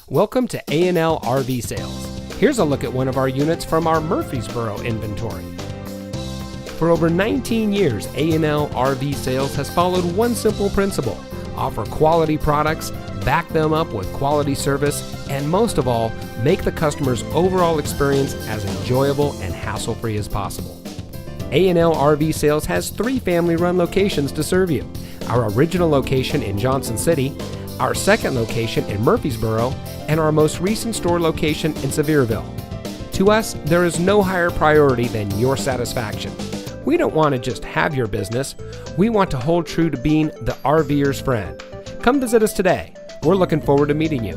Welcome to A&L RV Sales. Here's a look at one of our units from our Murfreesboro inventory. For over 19 years, A&L RV Sales has followed one simple principle: offer quality products, back them up with quality service, and most of all, make the customer's overall experience as enjoyable and hassle-free as possible. A&L RV Sales has 3 family-run locations to serve you: our original location in Johnson City, our second location in Murfreesboro, and our most recent store location in Sevierville. To us, there is no higher priority than your satisfaction. We don't want to just have your business. We want to hold true to being the RVer's friend. Come visit us today. We're looking forward to meeting you.